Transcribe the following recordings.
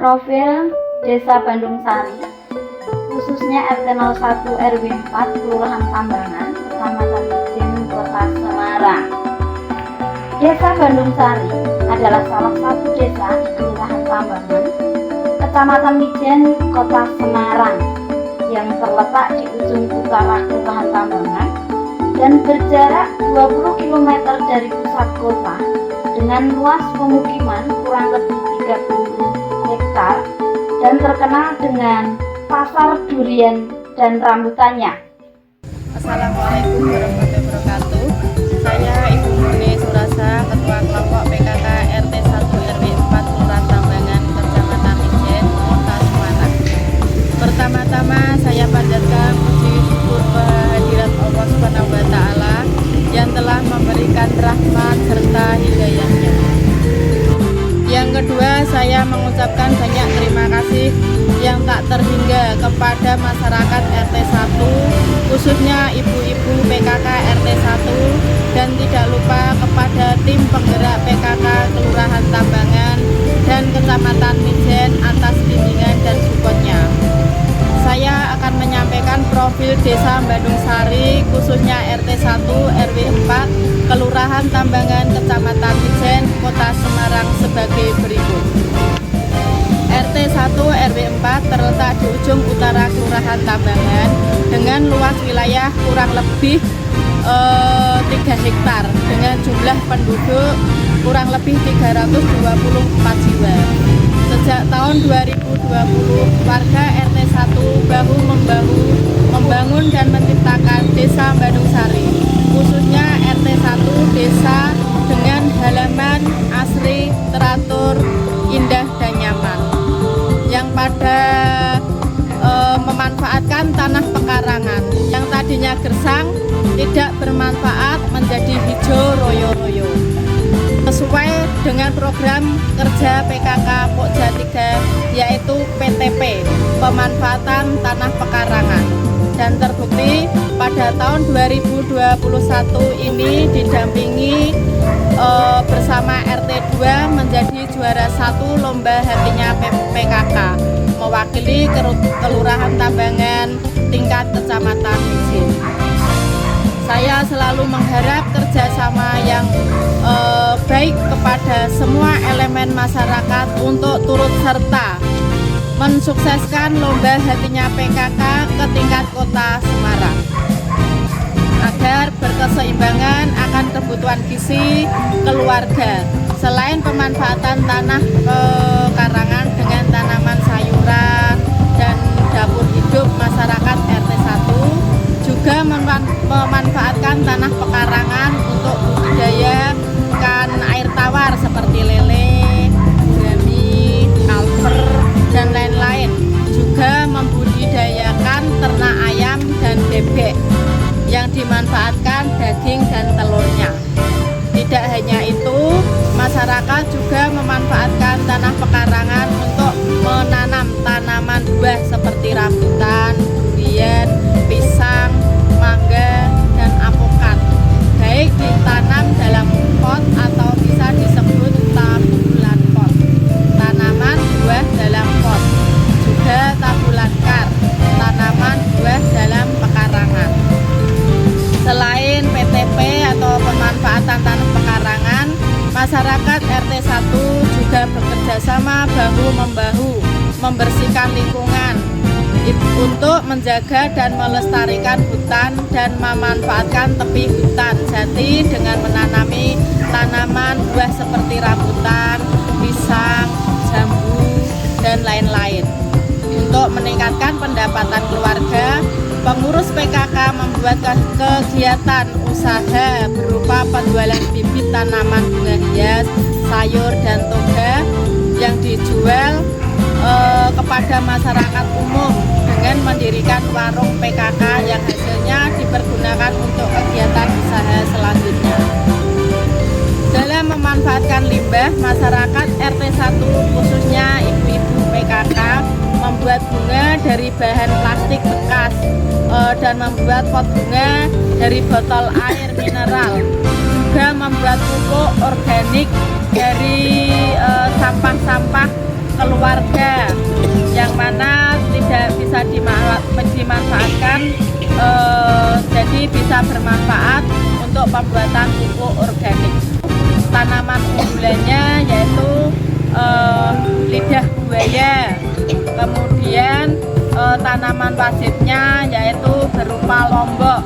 Profil Desa Bandung Sari, khususnya RT 01 RW 4 Kelurahan Tambangan, Kecamatan Mijen, Kota Semarang. Desa Bandung Sari adalah salah satu desa di Kelurahan Tambangan, Kecamatan Mijen, Kota Semarang, yang terletak di ujung utara Kelurahan Tambangan dan berjarak 20 km dari pusat kota, dengan luas pemukiman kurang lebih 30 hektar dan terkenal dengan pasar durian dan rambutannya. Assalamualaikum warahmatullahi wabarakatuh. Saya Ibu Murni Surasa, Ketua Kelompok PKK RT 1 RW 4 Kelurahan Tambangan, Kecamatan Mijen, Kota Semarang. Pertama-tama saya panjatkan puji syukur kehadirat Allah SWT yang telah memberikan rahmat serta hidayahnya. Yang kedua, saya mengucapkan banyak terima kasih yang tak terhingga kepada masyarakat RT 1, khususnya ibu-ibu PKK RT 1, dan tidak lupa kepada tim penggerak PKK Kelurahan Tambangan dan Kecamatan Mijen atas bimbingan dan supportnya. Saya akan menyampaikan profil Desa Bandung Sari, khususnya RT 1 RW 4 Kelurahan Tambangan, Kecamatan Mijen, Kota Semarang sebagai berikut. RT 1 RW 4 terletak di ujung utara Kelurahan Tambangan dengan luas wilayah kurang lebih 3 hektar dengan jumlah penduduk kurang lebih 324 jiwa. Sejak tahun 2020, warga RT 1 bahu-membahu membangun dan menciptakan Desa Bandung Sari, khususnya RT 1 desa dengan halaman asri, teratur, indah dan nyaman, yang pada memanfaatkan tanah pekarangan yang tadinya gersang tidak bermanfaat menjadi hijau royo-royo, sesuai dengan program kerja PKK Pokja 3, yaitu PTP, pemanfaatan tanah pekarangan. Dan terbukti pada tahun 2021 ini didampingi bersama RT 2 menjadi juara 1 lomba hatinya PKK, mewakili Kelurahan Tambangan tingkat Kecamatan Mijen. Saya selalu mengharap kerjasama yang baik kepada semua elemen masyarakat untuk turut serta mensukseskan lomba hatinya PKK ke tingkat Kota Semarang, agar berkeseimbangan akan kebutuhan gizi keluarga, selain pemanfaatan tanah pekarangan dengan tanaman sayuran dan dapur hidup masyarakat RT 1, juga memanfaatkan tanah pekarangan untuk budidaya ikan air tawar seperti lele, gurami, kalver, dan lain-lain. Juga membudidayakan ternak ayam dan bebek yang dimanfaatkan daging dan telurnya. Tidak hanya itu, masyarakat juga memanfaatkan tanah pekarangan untuk menanam tanaman buah seperti rambutan, durian, pisang, mangga, dan apokat, baik ditanam dalam pot atau bisa disebut tabulan pot, tanaman buah dalam pot, juga tabulan kar, tanaman buah dalam pekarangan. Selain PTP atau pemanfaatan tanah pekarangan, masyarakat RT 1 juga bekerja sama bahu-membahu membersihkan lingkungan untuk menjaga dan melestarikan hutan dan memanfaatkan tepi hutan jati dengan menanami tanaman buah seperti rambutan, pisang, jambu, dan lain-lain. Untuk meningkatkan pendapatan keluarga, pengurus PKK membuat kegiatan usaha berupa penjualan bibit tanaman bunga hias, sayur, dan toga yang dijual kepada masyarakat umum dengan mendirikan warung PKK yang hasilnya dipergunakan untuk kegiatan usaha selanjutnya. Dalam memanfaatkan limbah, masyarakat RT 1 khususnya ibu-ibu PKK membuat bunga dari bahan plastik bekas dan membuat pot bunga dari botol air mineral, juga membuat pupuk organik dari sampah-sampah keluarga yang mana tidak bisa dimanfaatkan, jadi bisa bermanfaat untuk pembuatan pupuk organik. Tanaman unggulannya yaitu lidah buaya, kemudian tanaman wasitnya yaitu berupa lombok,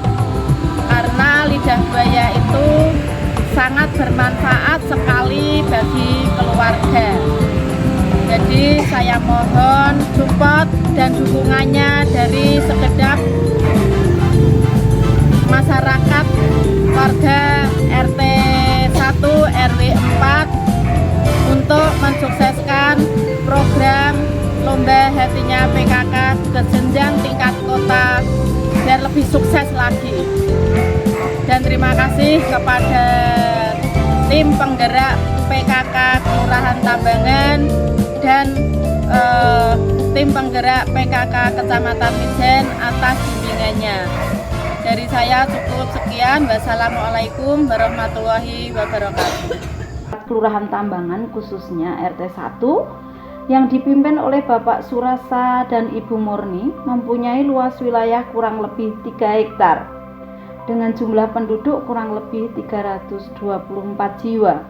karena lidah buaya itu sangat bermanfaat sekali bagi keluarga. Jadi saya mohon support dan dukungannya dari segenap masyarakat warga RT 1 RW 4 untuk mensukseskan program lomba hatinya PKK ke jenjang tingkat kota biar lebih sukses lagi. Dan terima kasih kepada tim penggerak PKK Kelurahan Tambangan dan tim penggerak PKK Kecamatan Mijen atas bimbingannya. Dari saya cukup sekian. Wassalamualaikum warahmatullahi wabarakatuh. Kelurahan Tambangan khususnya RT 1 yang dipimpin oleh Bapak Surasa dan Ibu Murni mempunyai luas wilayah kurang lebih 3 hektar dengan jumlah penduduk kurang lebih 324 jiwa.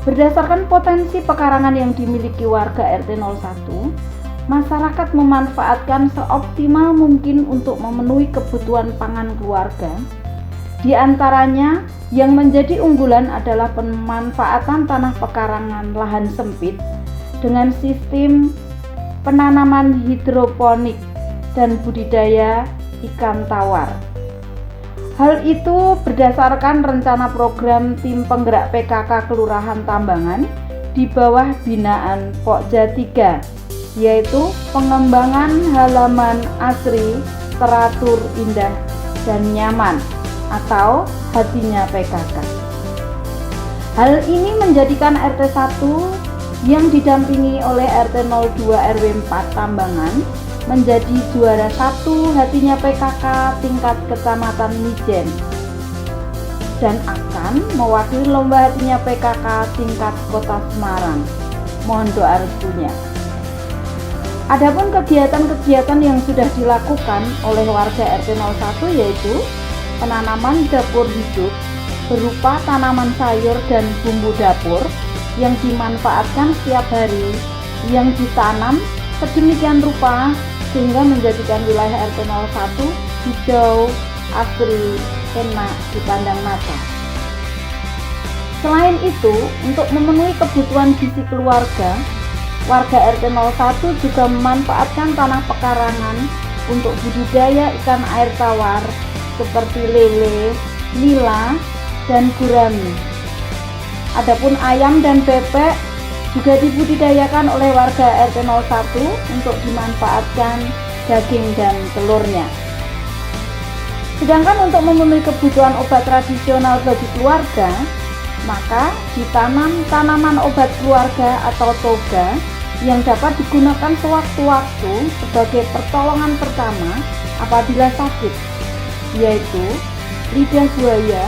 Berdasarkan potensi pekarangan yang dimiliki warga RT 01, masyarakat memanfaatkan seoptimal mungkin untuk memenuhi kebutuhan pangan keluarga. Di antaranya yang menjadi unggulan adalah pemanfaatan tanah pekarangan lahan sempit dengan sistem penanaman hidroponik dan budidaya ikan tawar. Hal itu berdasarkan rencana program tim penggerak PKK Kelurahan Tambangan di bawah binaan Pokja 3, yaitu pengembangan halaman asri teratur indah dan nyaman atau hatinya PKK. Hal ini menjadikan RT 1 yang didampingi oleh RT 02 RW 4 Tambangan menjadi juara 1 hatinya PKK tingkat Kecamatan Mijen dan akan mewakili lomba hatinya PKK tingkat Kota Semarang. Mohon doa restunya. Adapun kegiatan-kegiatan yang sudah dilakukan oleh warga RT 01 yaitu penanaman dapur hidup berupa tanaman sayur dan bumbu dapur yang dimanfaatkan setiap hari, yang ditanam sedemikian rupa sehingga menjadikan wilayah RT 01 hijau, asri, enak dipandang mata. Selain itu, untuk memenuhi kebutuhan gizi keluarga, warga RT 01 juga memanfaatkan tanah pekarangan untuk budidaya ikan air tawar seperti lele, nila, dan gurami. Adapun ayam dan bebek juga dibudidayakan oleh warga RT 01 untuk dimanfaatkan daging dan telurnya. Sedangkan untuk memenuhi kebutuhan obat tradisional bagi keluarga, maka ditanam tanaman obat keluarga atau toga yang dapat digunakan sewaktu-waktu sebagai pertolongan pertama apabila sakit, yaitu lidah buaya,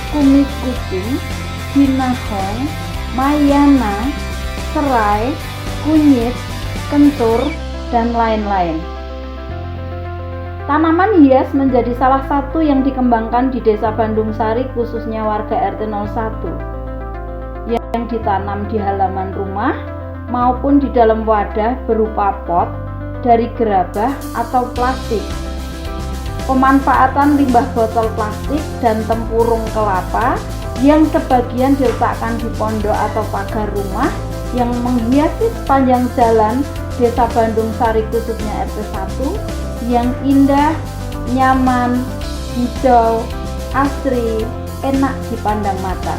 kumis kucing, binahong, mayana, serai, kunyit, kentur, dan lain-lain. Tanaman hias menjadi salah satu yang dikembangkan di Desa Bandung Sari khususnya warga RT 01 yang ditanam di halaman rumah maupun di dalam wadah berupa pot dari gerabah atau plastik. Pemanfaatan limbah botol plastik dan tempurung kelapa yang sebagian diletakkan di pondok atau pagar rumah yang menghiasi sepanjang jalan Desa Bandung Sari khususnya RT 1 yang indah, nyaman, hijau, asri, enak dipandang mata.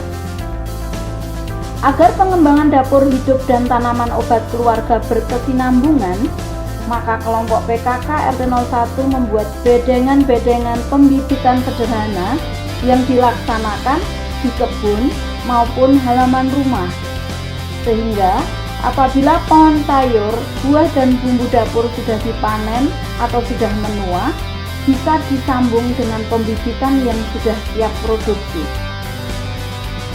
Agar pengembangan dapur hidup dan tanaman obat keluarga berkesinambungan, maka kelompok PKK RT 01 membuat bedengan-bedengan pembibitan sederhana yang dilaksanakan di kebun maupun halaman rumah. Sehingga apabila pohon sayur, buah dan bumbu dapur sudah dipanen atau sudah menua, bisa disambung dengan pembibitan yang sudah siap produksi.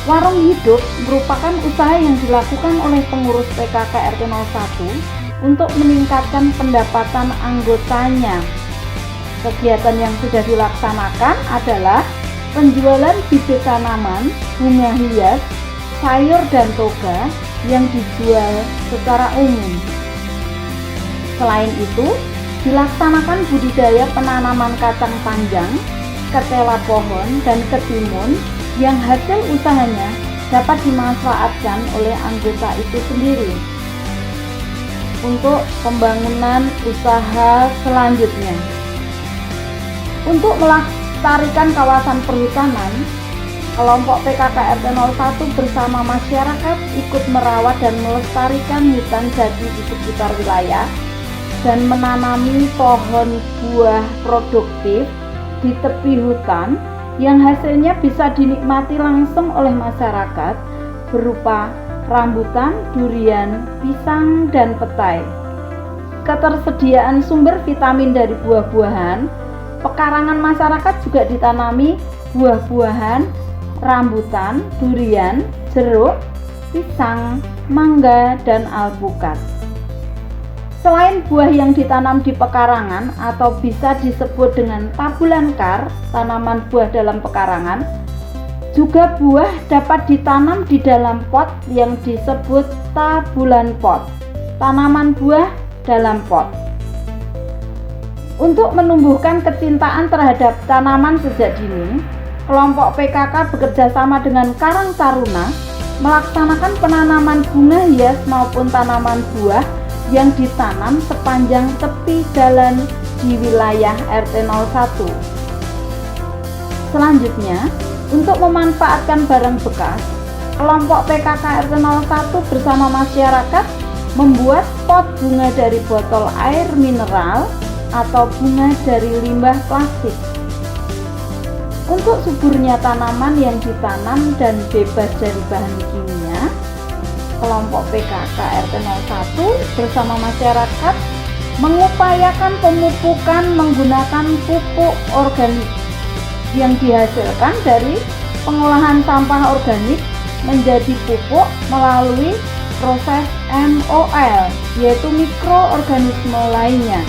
Warung hidup merupakan usaha yang dilakukan oleh pengurus PKK RT 01 untuk meningkatkan pendapatan anggotanya. Kegiatan yang sudah dilaksanakan adalah penjualan bibit tanaman, bunga hias, sayur dan toga yang dijual secara umum. Selain itu, dilaksanakan budidaya penanaman kacang panjang, ketela pohon, dan ketimun yang hasil usahanya dapat dimanfaatkan oleh anggota itu sendiri untuk pembangunan usaha selanjutnya. Untuk melestarikan kawasan perhutanan, kelompok PKK RT 01 bersama masyarakat ikut merawat dan melestarikan hutan jati di sekitar wilayah dan menanami pohon buah produktif di tepi hutan yang hasilnya bisa dinikmati langsung oleh masyarakat berupa rambutan, durian, pisang, dan petai. Ketersediaan sumber vitamin dari buah-buahan, pekarangan masyarakat juga ditanami buah-buahan, rambutan, durian, jeruk, pisang, mangga, dan alpukat. Selain buah yang ditanam di pekarangan atau bisa disebut dengan tabulan kar, tanaman buah dalam pekarangan, juga buah dapat ditanam di dalam pot yang disebut tabulan pot, tanaman buah dalam pot. Untuk menumbuhkan kecintaan terhadap tanaman sejak dini, kelompok PKK bekerjasama dengan Karang Taruna melaksanakan penanaman bunga hias maupun tanaman buah yang ditanam sepanjang tepi jalan di wilayah RT 01. Selanjutnya, untuk memanfaatkan barang bekas, kelompok PKK RT 01 bersama masyarakat membuat pot bunga dari botol air mineral atau bunga dari limbah plastik. Untuk suburnya tanaman yang ditanam dan bebas dari bahan kimia, kelompok PKK RT 01 bersama masyarakat mengupayakan pemupukan menggunakan pupuk organik yang dihasilkan dari pengolahan sampah organik menjadi pupuk melalui proses MOL, yaitu mikroorganisme lainnya.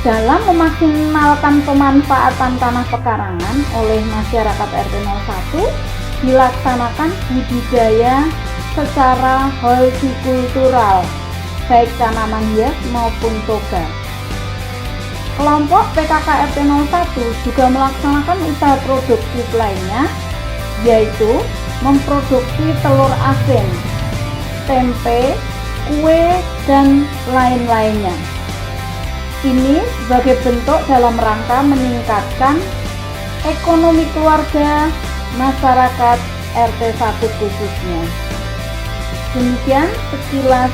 Dalam memaksimalkan pemanfaatan tanah pekarangan oleh masyarakat RT 01, dilaksanakan budidaya secara hortikultural, baik tanaman hias maupun toga. Kelompok PKK RT 01 juga melaksanakan usaha produktif lainnya, yaitu memproduksi telur asin, tempe, kue, dan lain-lainnya. Ini sebagai bentuk dalam rangka meningkatkan ekonomi keluarga masyarakat RT 1 khususnya. Demikian sekilas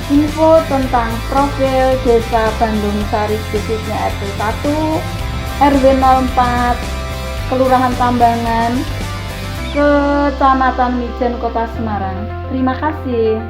info tentang profil Desa Bandung Sari khususnya RT 1 RW 04 Kelurahan Tambangan, Kecamatan Mijen, Kota Semarang. Terima kasih.